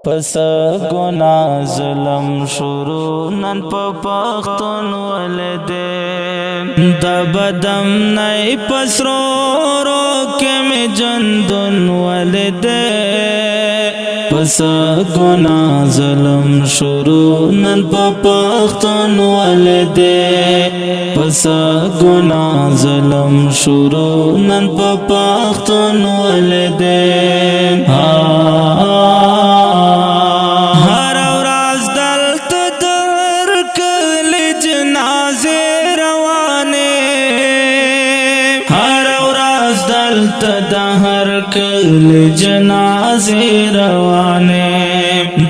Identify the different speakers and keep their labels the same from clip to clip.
Speaker 1: پس گناہ ظلم شروع نن پا پختون ولدے دا بدم نئی پس رو رو کے میں جندن ولدے پس گناہ ظلم شروع نن پا پختون ولدے پس گناہ ظلم شروع نن پا پختون ولدے ہر ورځ دلته در کلی جنازې روانې هر ورځ دلته د هر کلی جنازې روانې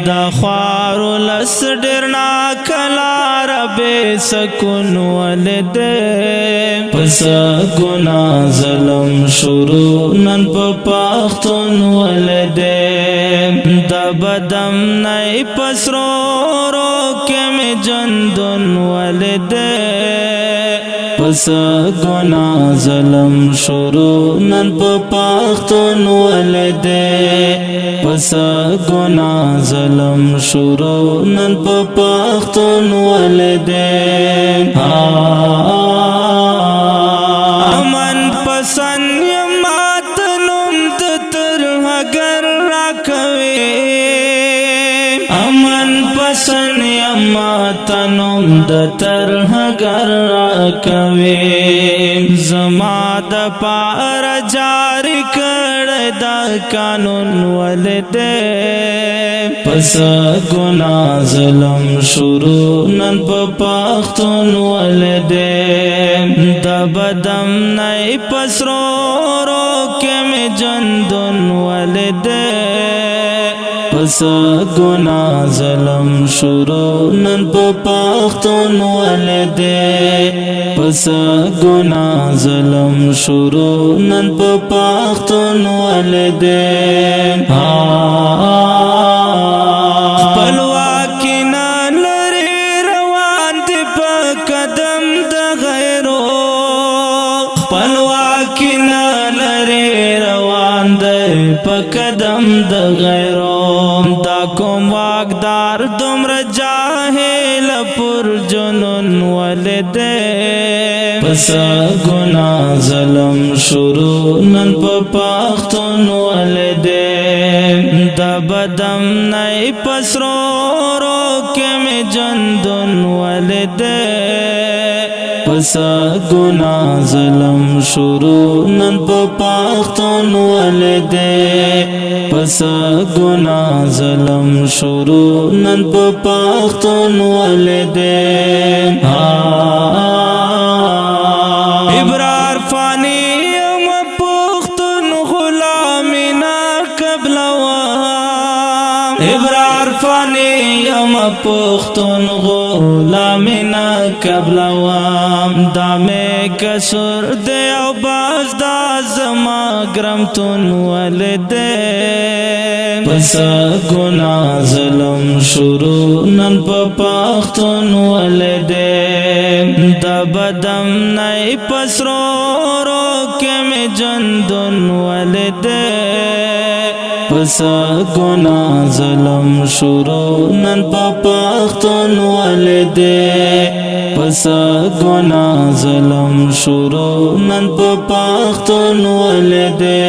Speaker 1: د خوارو لس ډېر ناکلاره بې سکون ولدې پس ګناه ظلم شروع نن په پښتون ولدې دا بدم نئی پس رو رو کے میں جندن ولدے پس گناہ ظلم شروع نن پا پختون ولدے پس گناہ ظلم شروع نن پا پختون ولدے امن پسند یمات نمت ترہ گر رکھوے امن پسند یماتنم د طرح گر راکوي زما د پار جاری کړه د قانون ولدې پس ګناه ظلم شروع نن په پښتون ولدې د بدم نئی پس رو رو کې مې جندون ولدې پس گناہ ظلم شروع نن پا پختون ولدے پس گناہ ظلم شروع نن پا پختون ولدے خپلواکی نا لری روان دی پا قدم دا غیرو خپلواکی نا لری روان دی پا قدم دا غیرو دا کوم واقدار دمر جاہل پر جنون ولدے پس گناہ ظلم شروع نن پا پختون ولدے دا بدم نئی پس رو رو کے میں جندن ولدے پس گناہ ظلم شروع نن پا پختون ولدے پس گناہ ظلم شروع نن پا پختون ولدے ابرار فانی یم پختون غلامینا قبلوام ابرار فانی یم پختون غلامینا قبلوام دامے کسر دے او باز دا زما گرمتون ولدے پس گناہ ظلم شروع نن پا پختون ولدے دا بدم نئی پس رو رو کے میں جندن ولدے پس گناہ ظلم شروع نن پا پختون ولدے پس گناہ ظلم شروع نن پا پختون ولدے